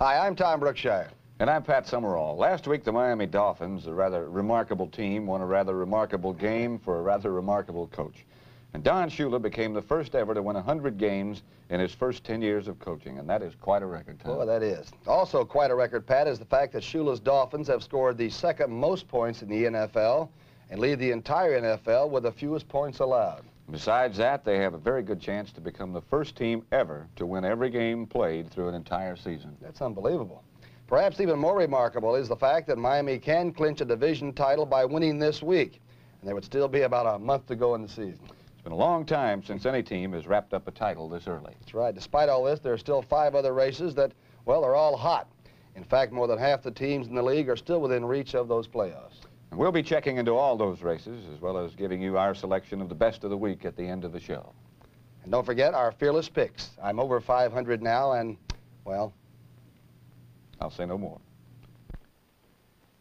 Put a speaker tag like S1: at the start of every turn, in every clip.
S1: Hi, I'm Tom Brookshire.
S2: And I'm Pat Summerall. Last week, the Miami Dolphins, a rather remarkable team, won a rather remarkable game for a rather remarkable coach. And Don Shula became the first ever to win 100 games in his first 10 years of coaching, and that is quite a record, Tom.
S1: Boy, that is. Also quite a record, Pat, is the fact that Shula's Dolphins have scored the second most points in the NFL and lead the entire NFL with the fewest points allowed.
S2: Besides that, they have a very good chance to become the first team ever to win every game played through an entire season.
S1: That's unbelievable. Perhaps even more remarkable is the fact that Miami can clinch a division title by winning this week, and there would still be about a month to go in the season.
S2: It's been a long time since any team has wrapped up a title this early.
S1: That's right. Despite all this, there are still 5 other races that, well, are all hot. In fact, more than half the teams in the league are still within reach of those playoffs.
S2: And we'll be checking into all those races, as well as giving you our selection of the best of the week at the end of the show.
S1: And don't forget our fearless picks. I'm over 500 now, and, well,
S2: I'll say no more.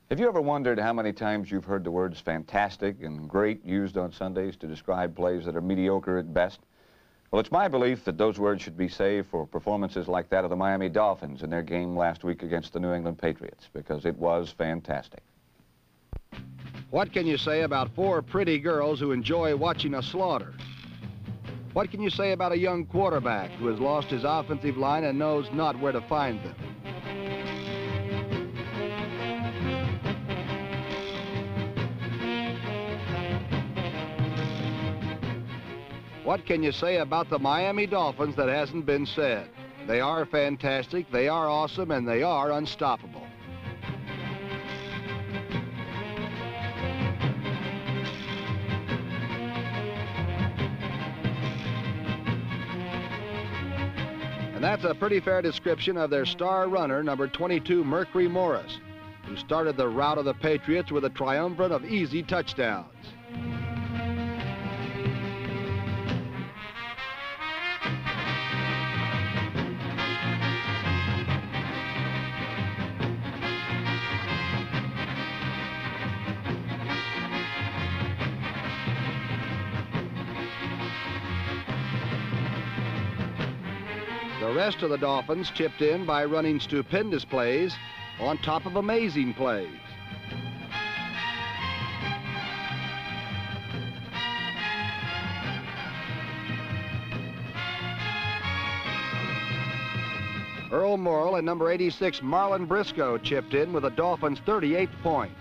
S2: Have you ever wondered how many times you've heard the words fantastic and great used on Sundays to describe plays that are mediocre at best? Well, it's my belief that those words should be saved for performances like that of the Miami Dolphins in their game last week against the New England Patriots, because it was fantastic.
S1: What can you say about 4 pretty girls who enjoy watching a slaughter? What can you say about a young quarterback who has lost his offensive line and knows not where to find them? What can you say about the Miami Dolphins that hasn't been said? They are fantastic, they are awesome, and they are unstoppable. And that's a pretty fair description of their star runner, number 22, Mercury Morris, who started the rout of the Patriots with a triumvirate of easy touchdowns. The rest of the Dolphins chipped in by running stupendous plays on top of amazing plays. Earl Morrill and number 86 Marlon Briscoe chipped in with the Dolphins' 38th point.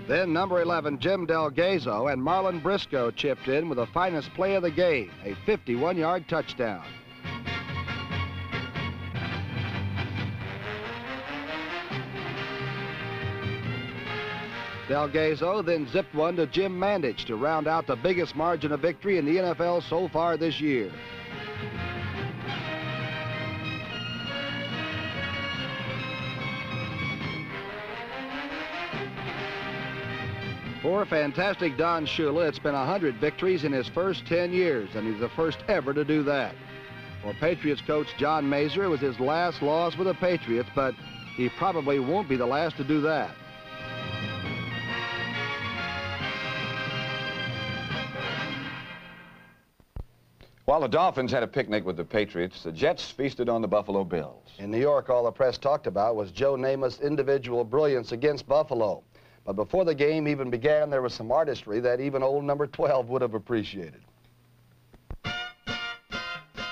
S1: Then number 11, Jim Delgazo, and Marlon Briscoe chipped in with the finest play of the game, a 51-yard touchdown. Delgazo then zipped one to Jim Mandich to round out the biggest margin of victory in the NFL so far this year. For fantastic Don Shula, it's been 100 victories in his first 10 years, and he's the first ever to do that. For Patriots coach John Mazur, it was his last loss with the Patriots, but he probably won't be the last to do that.
S2: While the Dolphins had a picnic with the Patriots, the Jets feasted on the Buffalo Bills.
S1: In New York, all the press talked about was Joe Namath's individual brilliance against Buffalo. But before the game even began, there was some artistry that even old number 12 would have appreciated.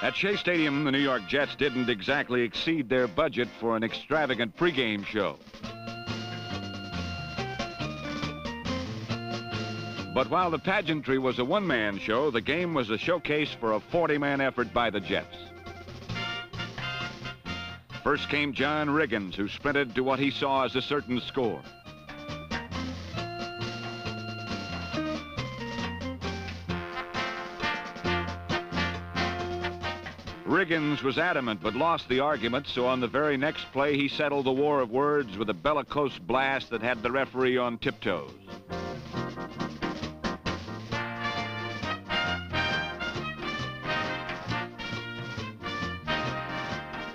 S3: At Shea Stadium, the New York Jets didn't exactly exceed their budget for an extravagant pregame show. But while the pageantry was a one-man show, the game was a showcase for a 40-man effort by the Jets. First came John Riggins, who sprinted to what he saw as a certain score. Riggins was adamant but lost the argument, so on the very next play he settled the war of words with a bellicose blast that had the referee on tiptoes.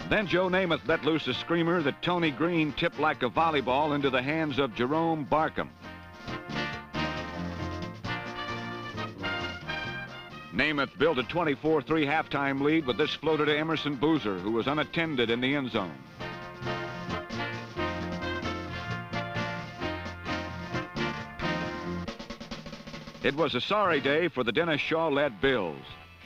S3: Then Joe Namath let loose a screamer that Tony Green tipped like a volleyball into the hands of Jerome Barkham. Namath built a 24-3 halftime lead with this floater to Emerson Boozer, who was unattended in the end zone. It was a sorry day for the Dennis Shaw-led Bills.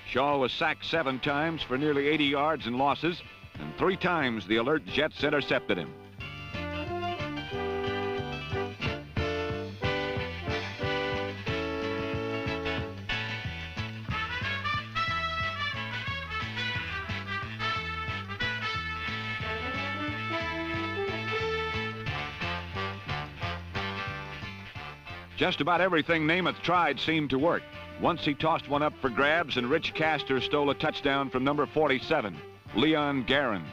S3: Shaw was sacked 7 times for nearly 80 yards and losses, and 3 times the alert Jets intercepted him. Just about everything Namath tried seemed to work. Once he tossed one up for grabs, and Rich Castor stole a touchdown from number 47, Leon Guerin.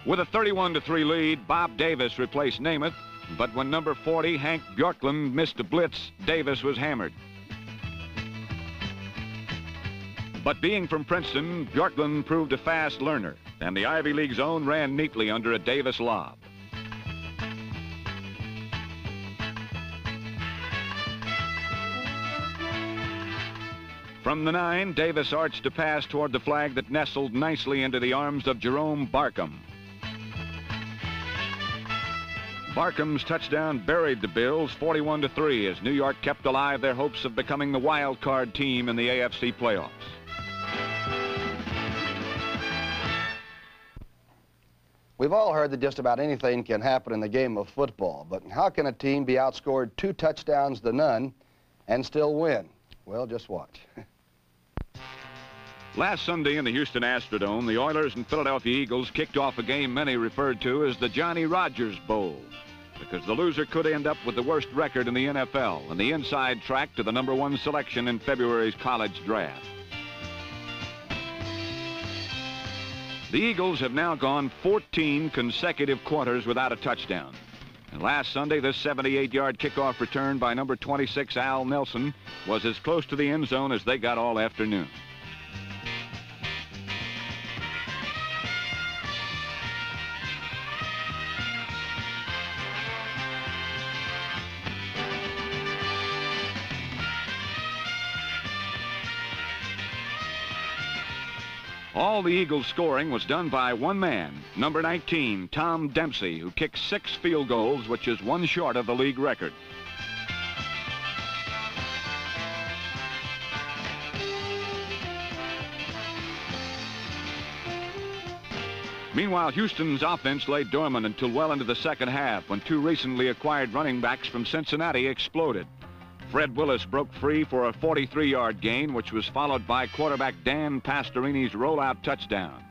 S3: With a 31-3 lead, Bob Davis replaced Namath, but when number 40, Hank Bjorklund, missed a blitz, Davis was hammered. But being from Princeton, Bjorklund proved a fast learner, and the Ivy League zone ran neatly under a Davis lob. From the 9, Davis arched a pass toward the flag that nestled nicely into the arms of Jerome Barkham. Barkham's touchdown buried the Bills 41-3 as New York kept alive their hopes of becoming the wild card team in the AFC playoffs.
S1: We've all heard that just about anything can happen in the game of football, but how can a team be outscored 2 touchdowns to none and still win? Well, just watch.
S3: Last Sunday in the Houston Astrodome, the Oilers and Philadelphia Eagles kicked off a game many referred to as the Johnny Rodgers Bowl, because the loser could end up with the worst record in the NFL and the inside track to the number 1 selection in February's college draft. The Eagles have now gone 14 consecutive quarters without a touchdown. And last Sunday, this 78-yard kickoff return by number 26, Al Nelson, was as close to the end zone as they got all afternoon. All the Eagles' scoring was done by one man, number 19, Tom Dempsey, who kicked 6 field goals, which is 1 short of the league record. Meanwhile, Houston's offense lay dormant until well into the second half, when 2 recently acquired running backs from Cincinnati exploded. Fred Willis broke free for a 43-yard gain, which was followed by quarterback Dan Pastorini's rollout touchdown.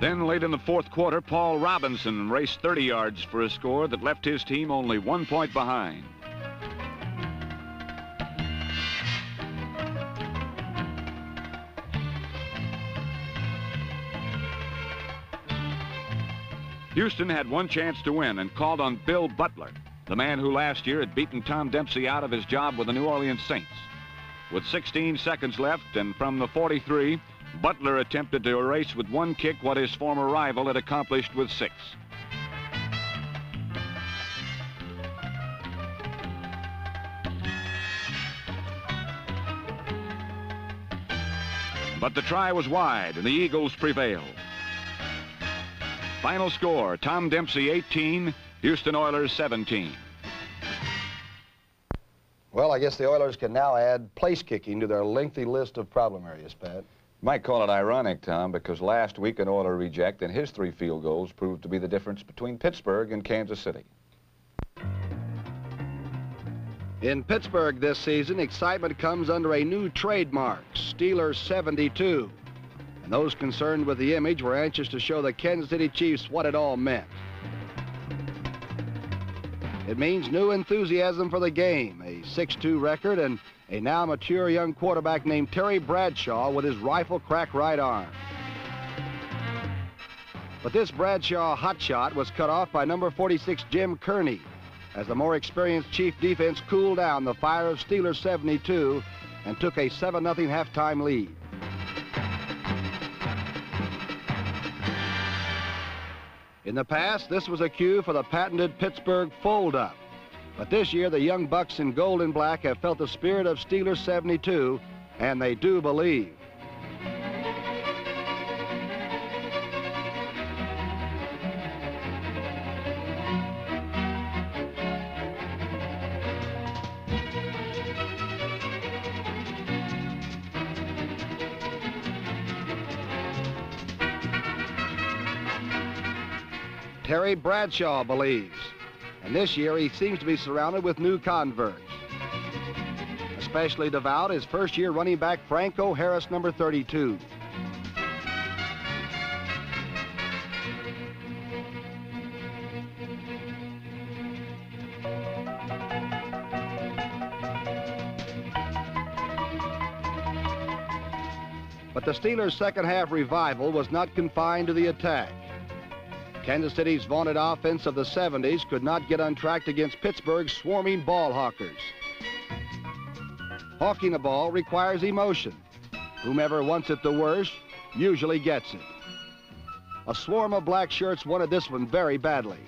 S3: Then late in the fourth quarter, Paul Robinson raced 30 yards for a score that left his team only 1 point behind. Houston had one chance to win and called on Bill Butler, the man who last year had beaten Tom Dempsey out of his job with the New Orleans Saints. With 16 seconds left and from the 43, Butler attempted to erase with one kick what his former rival had accomplished with 6. But the try was wide, and the Eagles prevailed. Final score, Tom Dempsey 18, Houston Oilers 17.
S1: Well, I guess the Oilers can now add place kicking to their lengthy list of problem areas, Pat.
S2: Might call it ironic, Tom, because last week an Oiler reject and his 3 field goals proved to be the difference between Pittsburgh and Kansas City.
S1: In Pittsburgh this season, excitement comes under a new trademark, Steelers 72. And those concerned with the image were anxious to show the Kansas City Chiefs what it all meant. It means new enthusiasm for the game, a 6-2 record, and a now mature young quarterback named Terry Bradshaw with his rifle-crack right arm. But this Bradshaw hotshot was cut off by number 46 Jim Kearney as the more experienced Chief defense cooled down the fire of Steelers 72 and took a 7-0 halftime lead. In the past, this was a cue for the patented Pittsburgh fold-up. But this year, the young Bucks in gold and black have felt the spirit of Steelers 72, and they do believe. Terry Bradshaw believes, and this year he seems to be surrounded with new converts. Especially devout is first-year running back Franco Harris, number 32. But the Steelers' second-half revival was not confined to the attack. Kansas City's vaunted offense of the 70s could not get untracked against Pittsburgh's swarming ball hawkers. Hawking a ball requires emotion. Whomever wants it the worst usually gets it. A swarm of black shirts wanted this one very badly.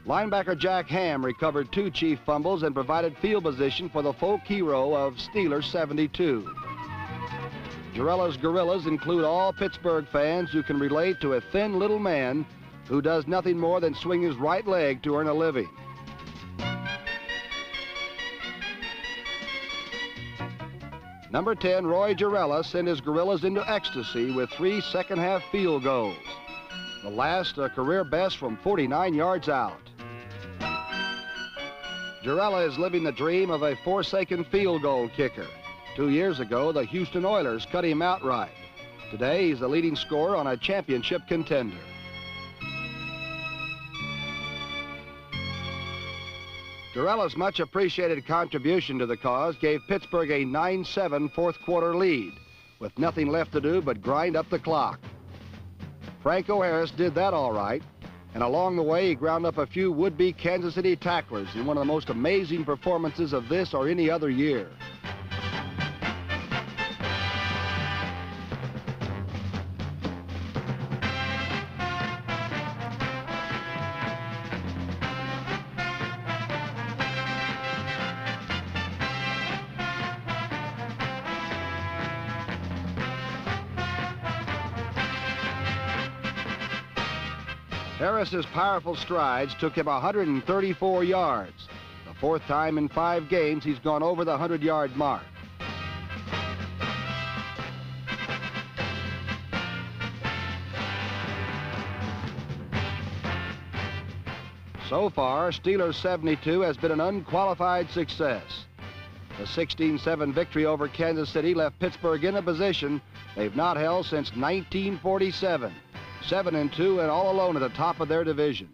S1: Linebacker Jack Ham recovered 2 Chief fumbles and provided field position for the folk hero of Steelers 72. Jarrella's Gorillas include all Pittsburgh fans who can relate to a thin little man who does nothing more than swing his right leg to earn a living. Number 10, Roy Jarrella, sent his Gorillas into ecstasy with 3 second-half field goals. The last a career best from 49 yards out. Jarrella is living the dream of a forsaken field goal kicker. 2 years ago, the Houston Oilers cut him outright. Today, he's the leading scorer on a championship contender. Jarrella's much appreciated contribution to the cause gave Pittsburgh a 9-7 fourth-quarter lead, with nothing left to do but grind up the clock. Franco Harris did that all right, and along the way, he ground up a few would-be Kansas City tacklers in one of the most amazing performances of this or any other year. Harris's powerful strides took him 134 yards. The 4th time in 5 games he's gone over the 100-yard mark. So far, Steelers 72 has been an unqualified success. The 16-7 victory over Kansas City left Pittsburgh in a position they've not held since 1947. 7-2 and all alone at the top of their division.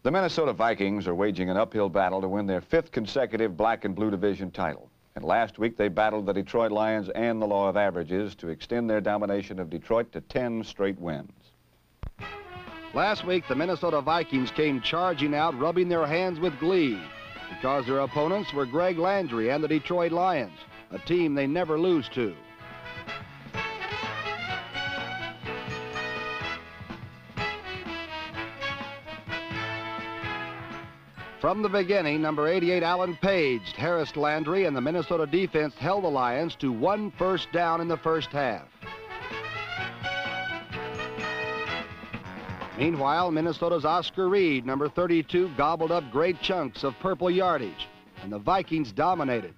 S2: The Minnesota Vikings are waging an uphill battle to win their 5th consecutive black and blue division title. And last week they battled the Detroit Lions and the law of averages to extend their domination of Detroit to 10 straight wins.
S1: Last week the Minnesota Vikings came charging out, rubbing their hands with glee because their opponents were Greg Landry and the Detroit Lions, a team they never lose to. From the beginning, number 88 Alan Page harassed Landry, and the Minnesota defense held the Lions to 1 first down in the first half. Meanwhile, Minnesota's Oscar Reed, number 32, gobbled up great chunks of purple yardage, and the Vikings dominated.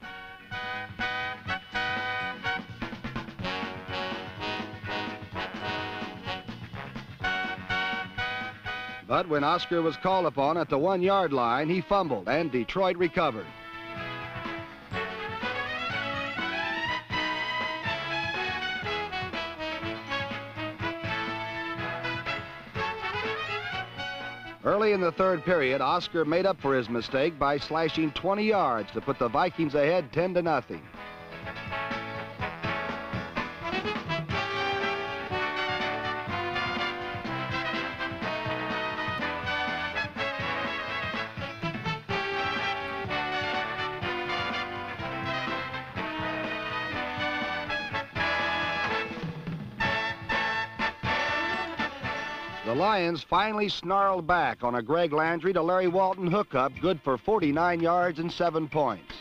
S1: But when Oscar was called upon at the 1-yard line, he fumbled, and Detroit recovered. Early in the 3rd period, Oscar made up for his mistake by slashing 20 yards to put the Vikings ahead 10-0. The Lions finally snarled back on a Greg Landry to Larry Walton hookup, good for 49 yards and 7 points.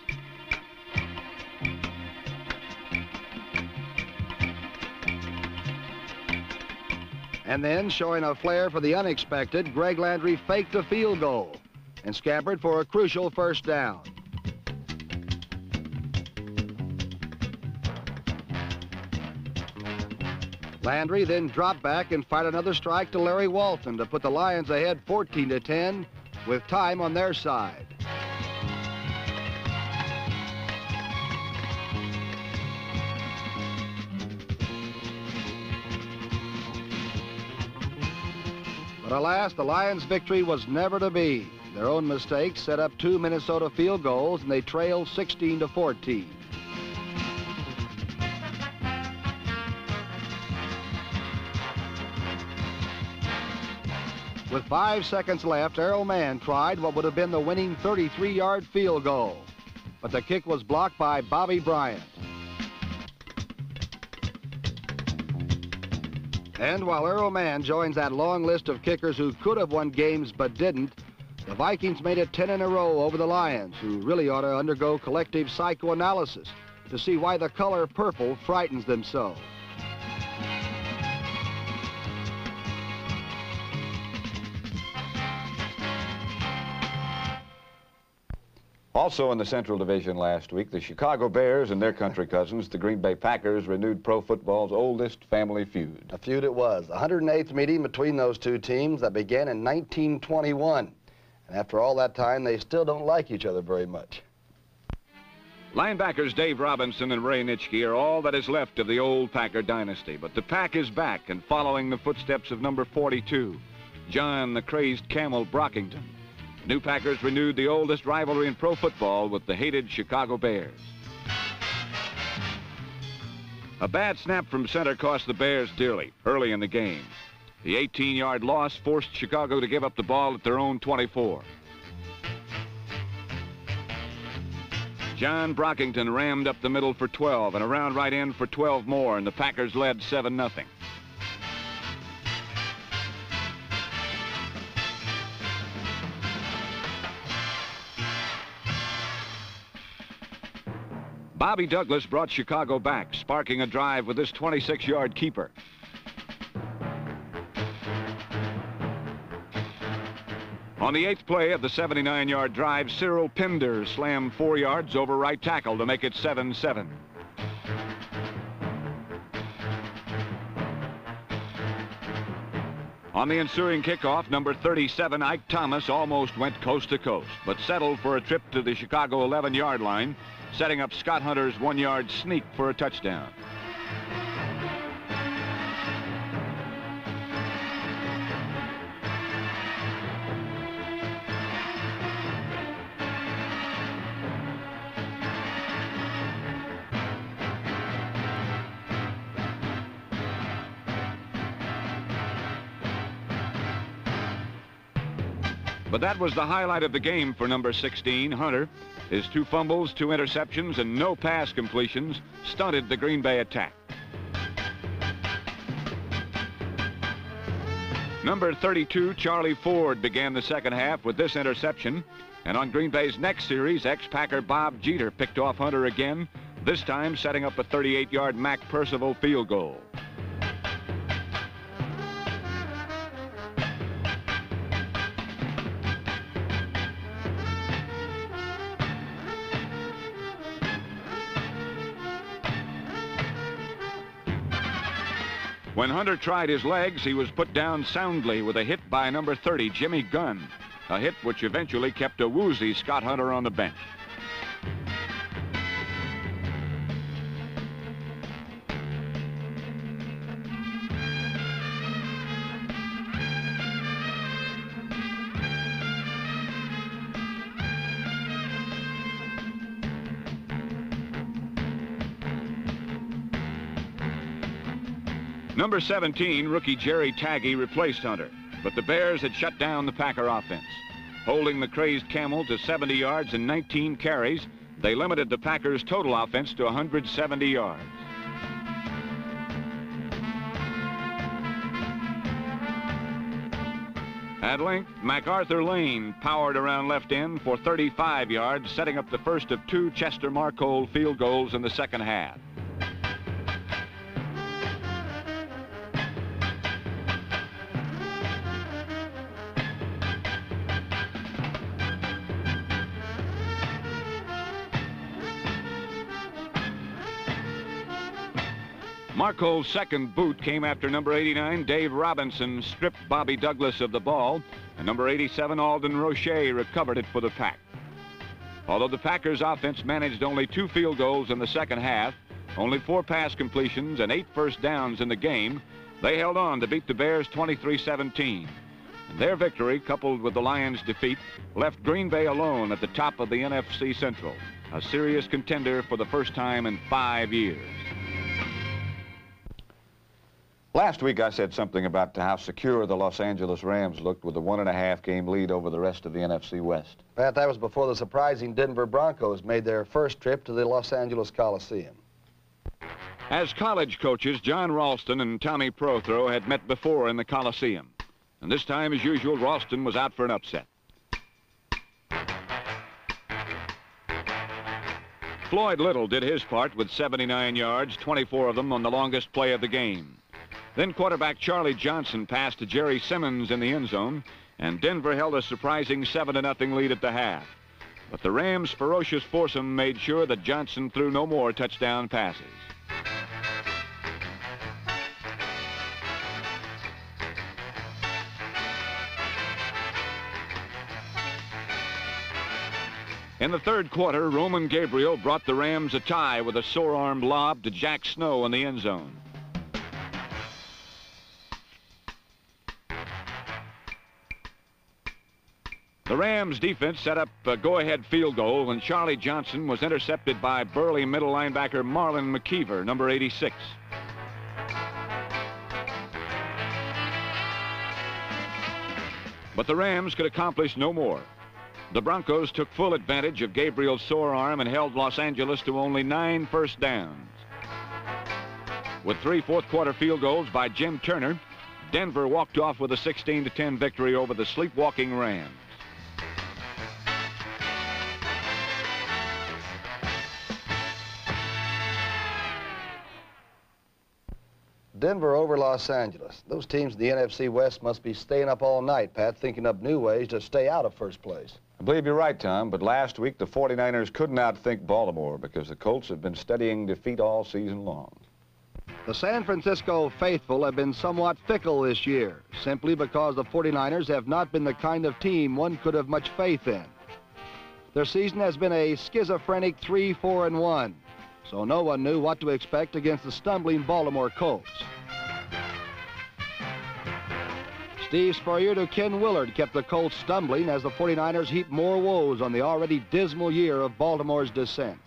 S1: And then, showing a flair for the unexpected, Greg Landry faked a field goal and scampered for a crucial first down. Landry then dropped back and fired another strike to Larry Walton to put the Lions ahead 14-10 with time on their side. But alas, the Lions' victory was never to be. Their own mistakes set up 2 Minnesota field goals, and they trailed 16-14. With 5 seconds left, Errol Mann tried what would have been the winning 33-yard field goal, but the kick was blocked by Bobby Bryant. And while Errol Mann joins that long list of kickers who could have won games but didn't, the Vikings made it 10 in a row over the Lions, who really ought to undergo collective psychoanalysis to see why the color purple frightens them so.
S2: Also in the Central Division last week, the Chicago Bears and their country cousins, the Green Bay Packers, renewed pro football's oldest family feud.
S1: A feud it was. The 108th meeting between those two teams that began in 1921. And after all that time, they still don't like each other very much.
S3: Linebackers Dave Robinson and Ray Nitschke are all that is left of the old Packer dynasty, but the Pack is back and following the footsteps of number 42, John the Crazed Camel Brockington. The new Packers renewed the oldest rivalry in pro football with the hated Chicago Bears. A bad snap from center cost the Bears dearly early in the game. The 18-yard loss forced Chicago to give up the ball at their own 24. John Brockington rammed up the middle for 12 and around right end for 12 more, and the Packers led 7-0. Bobby Douglas brought Chicago back, sparking a drive with this 26-yard keeper. On the 8th play of the 79-yard drive, Cyril Pinder slammed 4 yards over right tackle to make it 7-7. On the ensuing kickoff, number 37, Ike Thomas, almost went coast to coast, but settled for a trip to the Chicago 11-yard line, setting up Scott Hunter's 1-yard sneak for a touchdown. But that was the highlight of the game for number 16, Hunter. His 2 fumbles, 2 interceptions, and no pass completions stunted the Green Bay attack. Number 32, Charlie Ford, began the second half with this interception. And on Green Bay's next series, ex-Packer Bob Jeter picked off Hunter again, this time setting up a 38-yard Mac Percival field goal. When Hunter tried his legs, he was put down soundly with a hit by number 30, Jimmy Gunn, a hit which eventually kept a woozy Scott Hunter on the bench. Number 17, rookie Jerry Taggy, replaced Hunter, but the Bears had shut down the Packer offense. Holding the Crazed Camel to 70 yards and 19 carries, they limited the Packers' total offense to 170 yards. At length, MacArthur Lane powered around left end for 35 yards, setting up the first of 2 Chester Marcole field goals in the second half. Marcole's second boot came after number 89, Dave Robinson, stripped Bobby Douglas of the ball, and number 87, Alden Roche, recovered it for the Pack. Although the Packers' offense managed only 2 field goals in the second half, only 4 pass completions and 8 first downs in the game, they held on to beat the Bears 23-17. And their victory, coupled with the Lions' defeat, left Green Bay alone at the top of the NFC Central, a serious contender for the first time in 5 years.
S2: Last week I said something about how secure the Los Angeles Rams looked with a 1.5 game lead over the rest of the NFC West.
S1: Pat, that was before the surprising Denver Broncos made their first trip to the Los Angeles Coliseum.
S3: As college coaches, John Ralston and Tommy Prothro had met before in the Coliseum. And this time, as usual, Ralston was out for an upset. Floyd Little did his part with 79 yards, 24 of them on the longest play of the game. Then quarterback Charlie Johnson passed to Jerry Simmons in the end zone, and Denver held a surprising 7-0 lead at the half. But the Rams' ferocious foursome made sure that Johnson threw no more touchdown passes. In the third quarter, Roman Gabriel brought the Rams a tie with a sore-armed lob to Jack Snow in the end zone. The Rams defense set up a go-ahead field goal when Charlie Johnson was intercepted by burly middle linebacker Marlon McKeever, number 86. But the Rams could accomplish no more. The Broncos took full advantage of Gabriel's sore arm and held Los Angeles to only 9 first downs. With 3 fourth-quarter field goals by Jim Turner, Denver walked off with a 16-10 victory over the sleepwalking Rams.
S1: Denver over Los Angeles. Those teams in the NFC West must be staying up all night, Pat, thinking up new ways to stay out of first place.
S2: I believe you're right, Tom, but last week the 49ers couldn't outthink Baltimore because the Colts have been studying defeat all season long.
S1: The San Francisco faithful have been somewhat fickle this year, simply because the 49ers have not been the kind of team one could have much faith in. Their season has been a schizophrenic 3-4-1. So no one knew what to expect against the stumbling Baltimore Colts. Steve Spurrier to Ken Willard kept the Colts stumbling as the 49ers heaped more woes on the already dismal year of Baltimore's descent.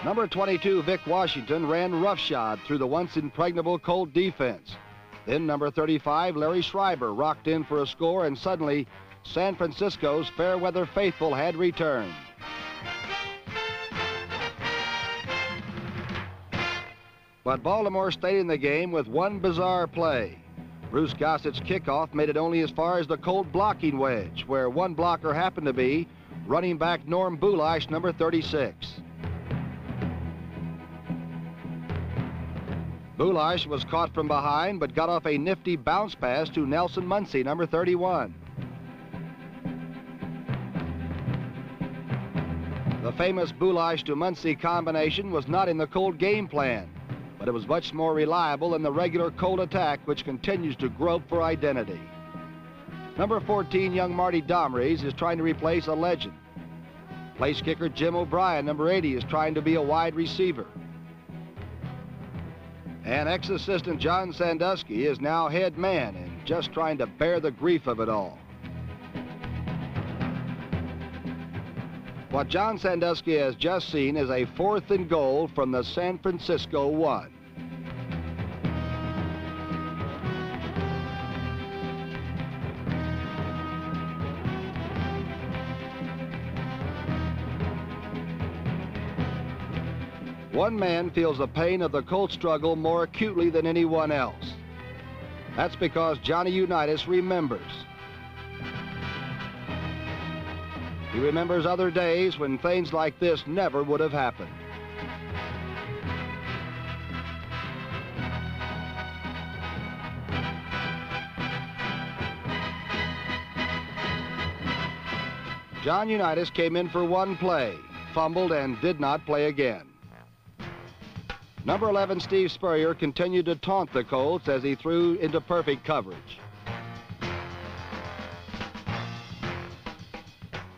S1: Number 22, Vic Washington, ran roughshod through the once impregnable Colt defense. Then number 35, Larry Schreiber, rocked in for a score, and suddenly San Francisco's fair-weather faithful had returned. But Baltimore stayed in the game with one bizarre play. Bruce Gossett's kickoff made it only as far as the Colt blocking wedge, where one blocker happened to be running back Norm Bulash, number 36. Bulash was caught from behind, but got off a nifty bounce pass to Nelson Muncy, number 31. The famous Bulash to Muncy combination was not in the Colt game plan, but it was much more reliable than the regular Colt attack, which continues to grope for identity. Number 14, young Marty Domrese, is trying to replace a legend. Place kicker Jim O'Brien, number 80, is trying to be a wide receiver. And ex-assistant John Sandusky is now head man and just trying to bear the grief of it all. What John Sandusky has just seen is a 4th and goal from the San Francisco 1. One man feels the pain of the Colts struggle more acutely than anyone else. That's because Johnny Unitas remembers. He remembers other days when things like this never would have happened. John Unitas came in for one play, fumbled, and did not play again. Number 11, Steve Spurrier, continued to taunt the Colts as he threw into perfect coverage.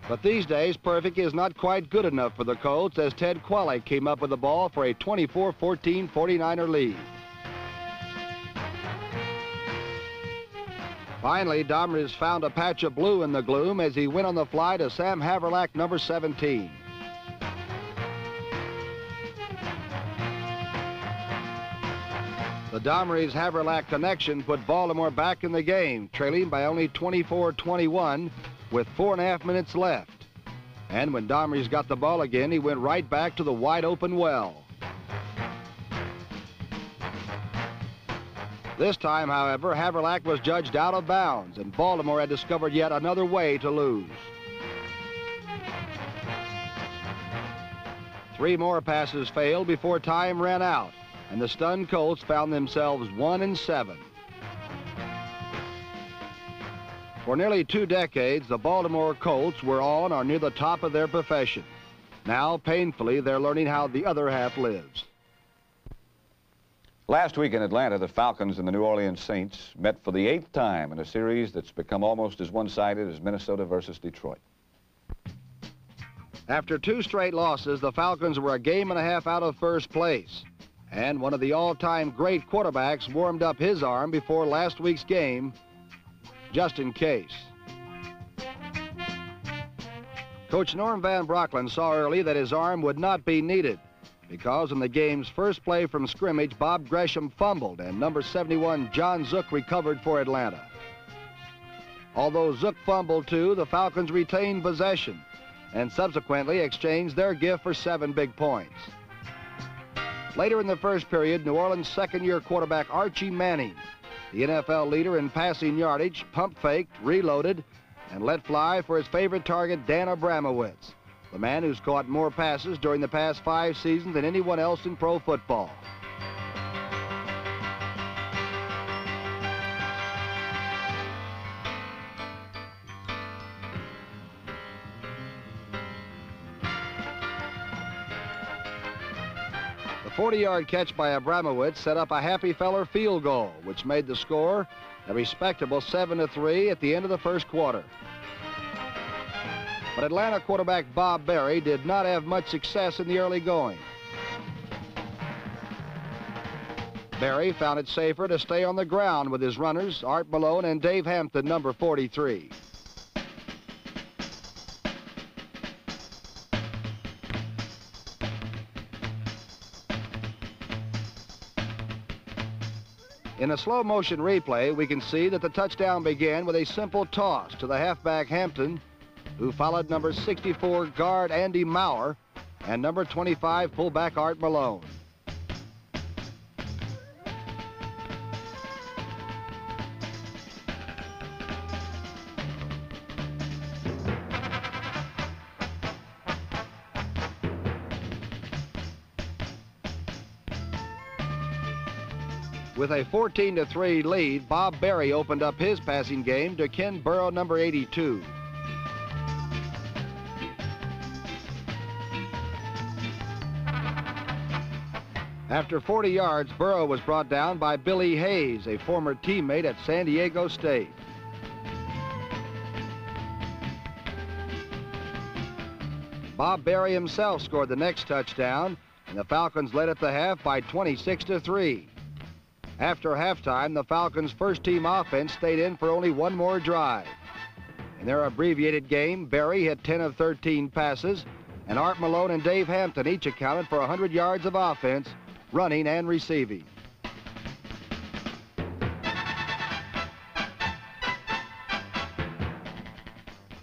S1: But these days, perfect is not quite good enough for the Colts as Ted Qualick came up with the ball for a 24-14 49er lead. Finally, Domrez found a patch of blue in the gloom as he went on the fly to Sam Haverlack, number 17. The Domrez-Haverlack connection put Baltimore back in the game, trailing by only 24-21 with 4.5 minutes left. And when Domrez got the ball again, he went right back to the wide-open well. This time, however, Haverlack was judged out of bounds, and Baltimore had discovered yet another way to lose. 3 more passes failed before time ran out, and the stunned Colts found themselves 1-7. For nearly 2 decades, the Baltimore Colts were on or near the top of their profession. Now, painfully, they're learning how the other half lives.
S2: Last week in Atlanta, the Falcons and the New Orleans Saints met for the 8th time in a series that's become almost as one-sided as Minnesota versus Detroit.
S1: After 2 straight losses, the Falcons were a game and a half out of first place. And one of the all-time great quarterbacks warmed up his arm before last week's game, just in case. Coach Norm Van Brocklin saw early that his arm would not be needed, because in the game's first play from scrimmage, Bob Gresham fumbled and number 71 John Zook recovered for Atlanta. Although Zook fumbled too, the Falcons retained possession and subsequently exchanged their gift for 7 big points. Later in the first period, New Orleans' second-year quarterback Archie Manning, the NFL leader in passing yardage, pump faked, reloaded, and let fly for his favorite target, Dan Abramowitz, the man who's caught more passes during the past 5 seasons than anyone else in pro football. The 40-yard catch by Abramowitz set up a happy feller field goal, which made the score a respectable 7-3 at the end of the first quarter. But Atlanta quarterback Bob Berry did not have much success in the early going. Berry found it safer to stay on the ground with his runners, Art Malone and Dave Hampton, number 43. In a slow-motion replay, we can see that the touchdown began with a simple toss to the halfback Hampton, who followed number 64 guard Andy Maurer and number 25 fullback Art Malone. With a 14-3 lead, Bob Berry opened up his passing game to Ken Burrow, number 82. After 40 yards, Burrow was brought down by Billy Hayes, a former teammate at San Diego State. Bob Berry himself scored the next touchdown, and the Falcons led at the half by 26-3. After halftime, the Falcons' first-team offense stayed in for only one more drive. In their abbreviated game, Berry hit 10 of 13 passes, and Art Malone and Dave Hampton each accounted for 100 yards of offense, running and receiving.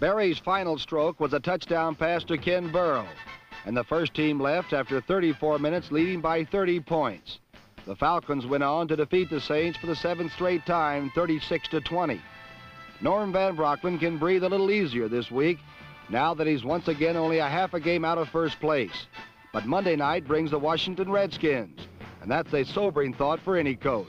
S1: Berry's final stroke was a touchdown pass to Ken Burrow, and the first team left after 34 minutes, leading by 30 points. The Falcons went on to defeat the Saints for the 7th straight time, 36-20. Norm Van Brocklin can breathe a little easier this week, now that he's once again only a half a game out of first place. But Monday night brings the Washington Redskins, and that's a sobering thought for any coach.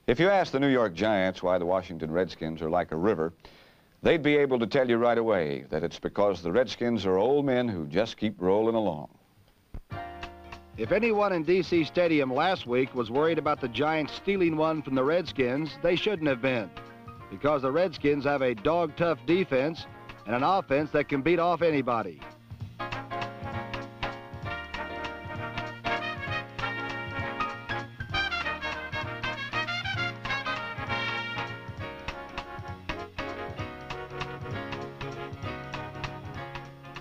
S2: If you ask the New York Giants why the Washington Redskins are like a river, they'd be able to tell you right away that it's because the Redskins are old men who just keep rolling along.
S1: If anyone in D.C. Stadium last week was worried about the Giants stealing one from the Redskins, they shouldn't have been, because the Redskins have a dog-tough defense and an offense that can beat off anybody.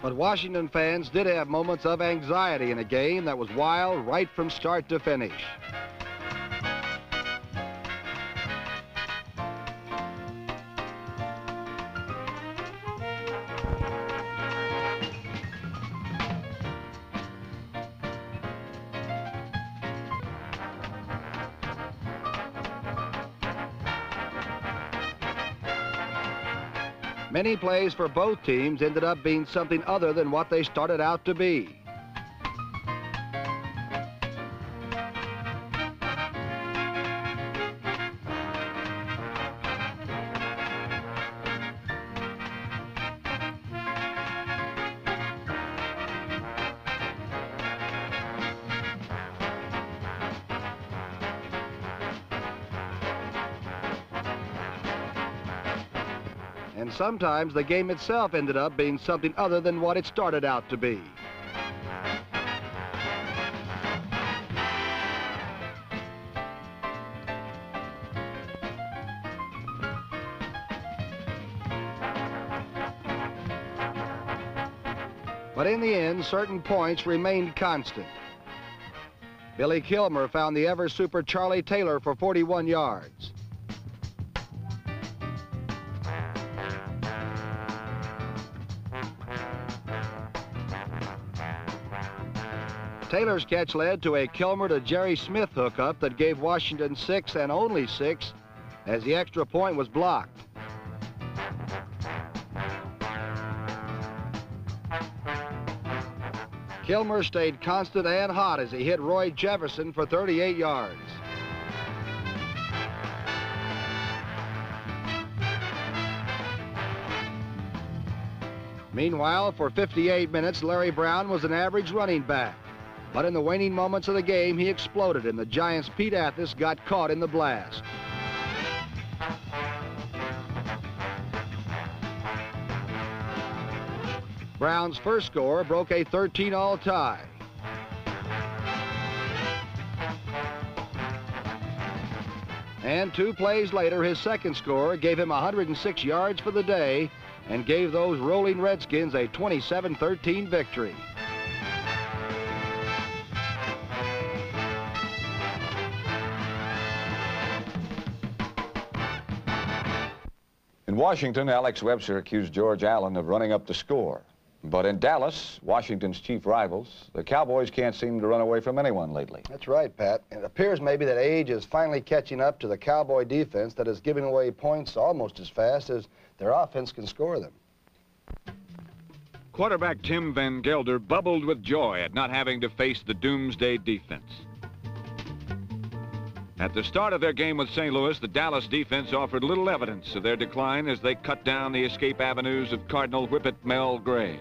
S1: But Washington fans did have moments of anxiety in a game that was wild right from start to finish. Many plays for both teams ended up being something other than what they started out to be. And sometimes the game itself ended up being something other than what it started out to be. But in the end, certain points remained constant. Billy Kilmer found the ever-super Charlie Taylor for 41 yards. Taylor's catch led to a Kilmer to Jerry Smith hookup that gave Washington 6 and only 6 as the extra point was blocked. Kilmer stayed constant and hot as he hit Roy Jefferson for 38 yards. Meanwhile, for 58 minutes, Larry Brown was an average running back. But in the waning moments of the game, he exploded, and the Giants' Pete Athis got caught in the blast. Brown's first score broke a 13-all tie. And 2 plays later, his second score gave him 106 yards for the day and gave those rolling Redskins a 27-13 victory.
S2: In Washington, Alex Webster accused George Allen of running up the score. But in Dallas, Washington's chief rivals, the Cowboys can't seem to run away from anyone lately.
S1: That's right, Pat. It appears maybe that age is finally catching up to the Cowboy defense that is giving away points almost as fast as their offense can score them.
S3: Quarterback Tim Van Gelder bubbled with joy at not having to face the doomsday defense. At the start of their game with St. Louis, the Dallas defense offered little evidence of their decline as they cut down the escape avenues of Cardinal Whippet Mel Gray.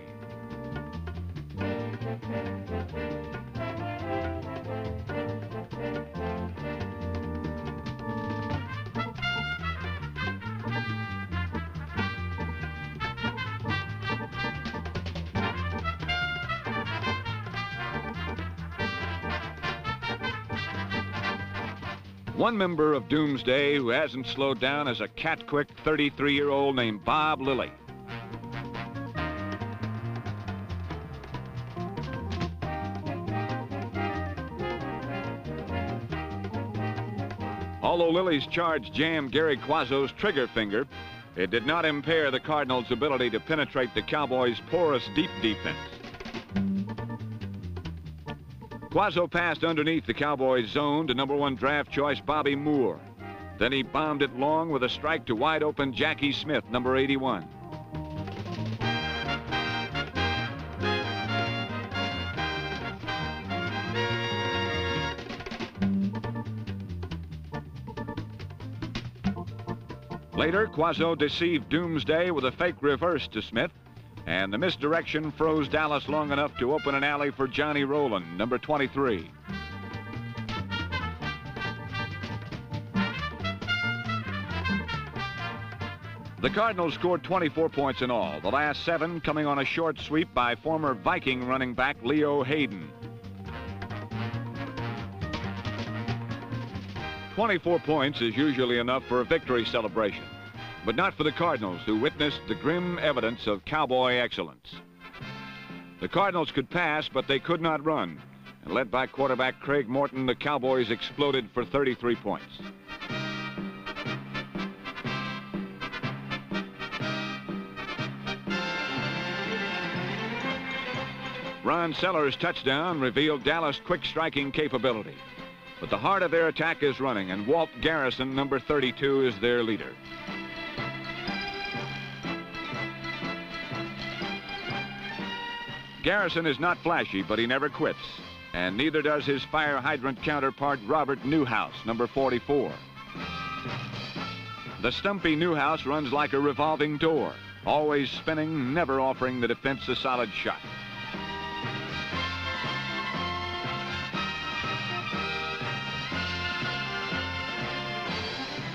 S3: One member of Doomsday who hasn't slowed down is a cat-quick 33-year-old named Bob Lilly. Although Lilly's charge jammed Gary Quazzo's trigger finger, it did not impair the Cardinals' ability to penetrate the Cowboys' porous deep defense. Quazzo passed underneath the Cowboys' zone to #1 draft choice Bobby Moore. Then he bombed it long with a strike to wide-open Jackie Smith, number 81. Later, Quazzo deceived Doomsday with a fake reverse to Smith, and the misdirection froze Dallas long enough to open an alley for Johnny Rowland, number 23. The Cardinals scored 24 points in all, the last 7 coming on a short sweep by former Viking running back Leo Hayden. 24 points is usually enough for a victory celebration, but not for the Cardinals, who witnessed the grim evidence of Cowboy excellence. The Cardinals could pass, but they could not run, and led by quarterback Craig Morton, the Cowboys exploded for 33 points. Ron Sellers' touchdown revealed Dallas' quick striking capability. But the heart of their attack is running, and Walt Garrison, number 32, is their leader. Garrison is not flashy, but he never quits, and neither does his fire hydrant counterpart Robert Newhouse, number 44. The stumpy Newhouse runs like a revolving door, always spinning, never offering the defense a solid shot.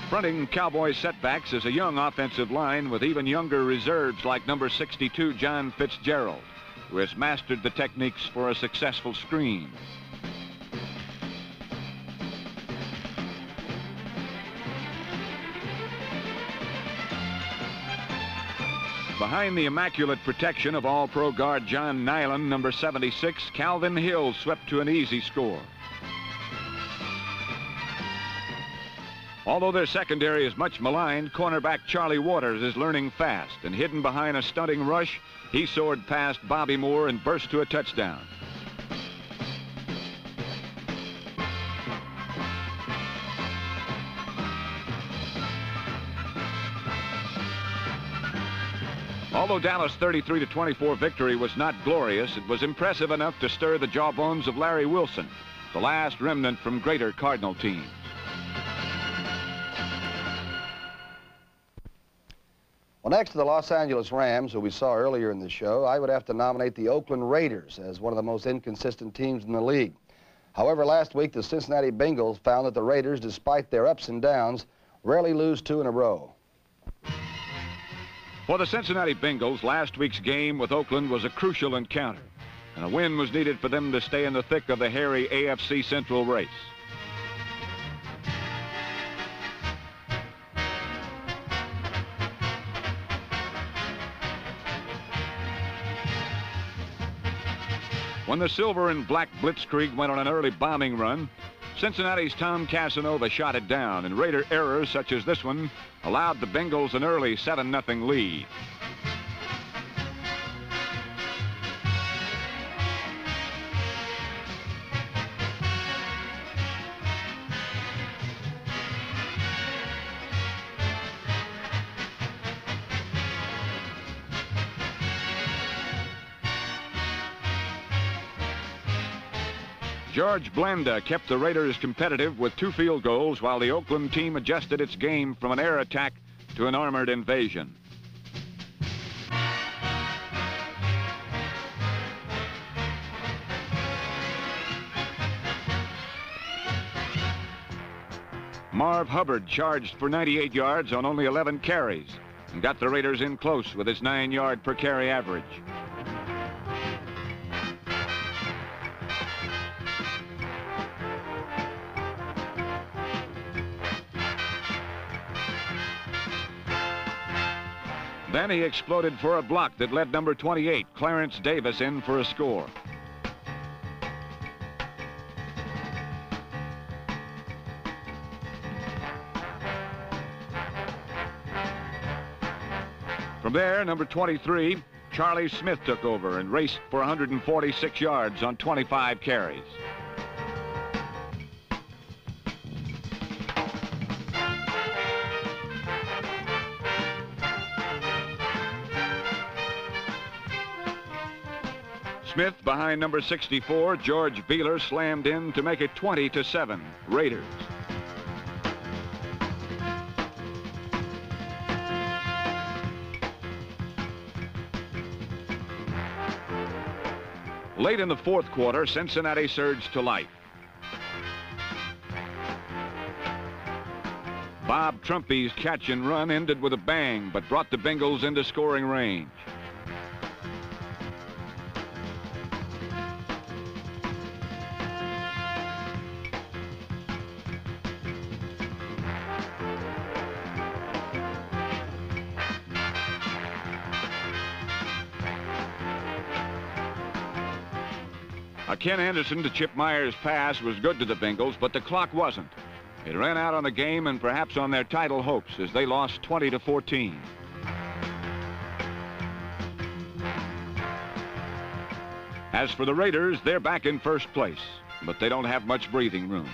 S3: Fronting Cowboys setbacks is a young offensive line with even younger reserves like number 62 John Fitzgerald, who has mastered the techniques for a successful screen. Behind the immaculate protection of All-Pro guard John Nyland, number 76, Calvin Hill swept to an easy score. Although their secondary is much maligned, cornerback Charlie Waters is learning fast, and hidden behind a stunting rush, he soared past Bobby Moore and burst to a touchdown. Although Dallas' 33-24 victory was not glorious, it was impressive enough to stir the jawbones of Larry Wilson, the last remnant from greater Cardinal teams.
S1: Well, next to the Los Angeles Rams, who we saw earlier in the show, I would have to nominate the Oakland Raiders as one of the most inconsistent teams in the league. However, last week, the Cincinnati Bengals found that the Raiders, despite their ups and downs, rarely lose 2 in a row.
S3: For the Cincinnati Bengals, last week's game with Oakland was a crucial encounter, and a win was needed for them to stay in the thick of the hairy AFC Central race. When the silver and black blitzkrieg went on an early bombing run, Cincinnati's Tom Casanova shot it down, and Raider errors such as this one allowed the Bengals an early 7-0 lead. George Blanda kept the Raiders competitive with 2 field goals while the Oakland team adjusted its game from an air attack to an armored invasion. Marv Hubbard charged for 98 yards on only 11 carries and got the Raiders in close with his 9-yard per carry average. Then he exploded for a block that led number 28, Clarence Davis, in for a score. From there, number 23, Charlie Smith took over and raced for 146 yards on 25 carries. Smith, behind number 64, George Beeler, slammed in to make it 20-7, Raiders. Late in the fourth quarter, Cincinnati surged to life. Bob Trumpy's catch and run ended with a bang, but brought the Bengals into scoring range. Ken Anderson to Chip Myers' pass was good to the Bengals, but the clock wasn't. It ran out on the game and perhaps on their title hopes as they lost 20-14. As for the Raiders, they're back in first place, but they don't have much breathing room.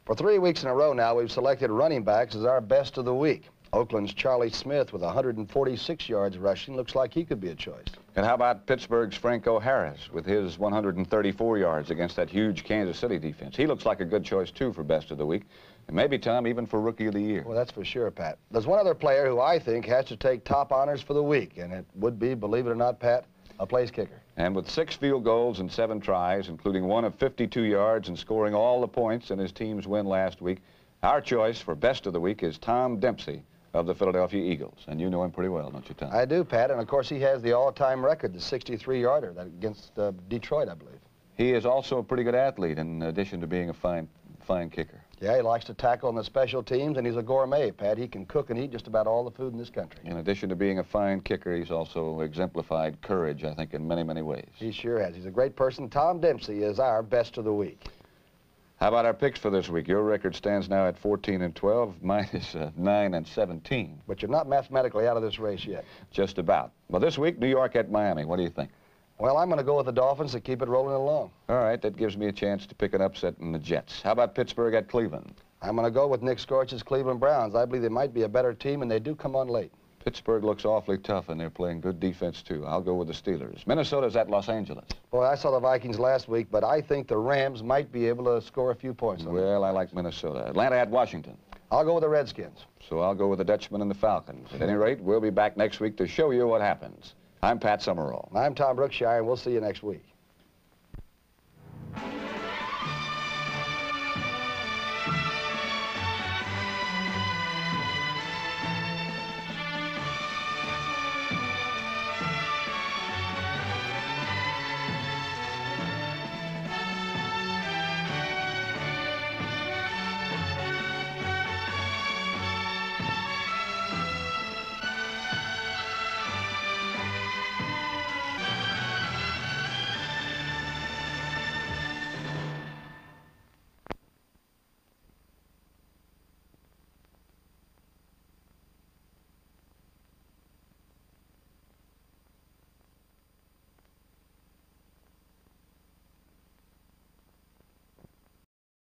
S1: For 3 weeks in a row now, we've selected running backs as our best of the week. Oakland's Charlie Smith with 146 yards rushing looks like he could be a choice.
S2: And how about Pittsburgh's Franco Harris with his 134 yards against that huge Kansas City defense? He looks like a good choice, too, for best of the week. And maybe, Tom, even for Rookie of the Year.
S1: Well, that's for sure, Pat. There's one other player who I think has to take top honors for the week, and it would be, believe it or not, Pat, a place kicker.
S2: And with 6 field goals and 7 tries, including one of 52 yards and scoring all the points in his team's win last week, our choice for best of the week is Tom Dempsey of the Philadelphia Eagles. And you know him pretty well, don't you, Tom?
S1: I do, Pat, and of course he has the all-time record, the 63-yarder against Detroit, I believe.
S2: He is also a pretty good athlete in addition to being a fine kicker.
S1: Yeah, he likes to tackle on the special teams, and he's a gourmet, Pat. He can cook and eat just about all the food in this country.
S2: In addition to being a fine kicker, he's also exemplified courage, I think, in many, many ways.
S1: He sure has. He's a great person. Tom Dempsey is our best of the week.
S2: How about our picks for this week? Your record stands now at 14-12. Mine is 9-17.
S1: But you're not mathematically out of this race yet.
S2: Just about. Well, this week, New York at Miami. What do you think?
S1: Well, I'm going to go with the Dolphins to keep it rolling along.
S2: All right, that gives me a chance to pick an upset in the Jets. How about Pittsburgh at Cleveland?
S1: I'm going to go with Nick Scorch's Cleveland Browns. I believe they might be a better team, and they do come on late.
S2: Pittsburgh looks awfully tough, and they're playing good defense, too. I'll go with the Steelers. Minnesota's at Los Angeles.
S1: Boy, I saw the Vikings last week, but I think the Rams might be able to score a few points on them.
S2: Well, I like Minnesota. Atlanta at Washington.
S1: I'll go with the Redskins.
S2: So I'll go with the Dutchman and the Falcons. At any rate, we'll be back next week to show you what happens. I'm Pat Summerall.
S1: I'm Tom Brookshire, and we'll see you next week.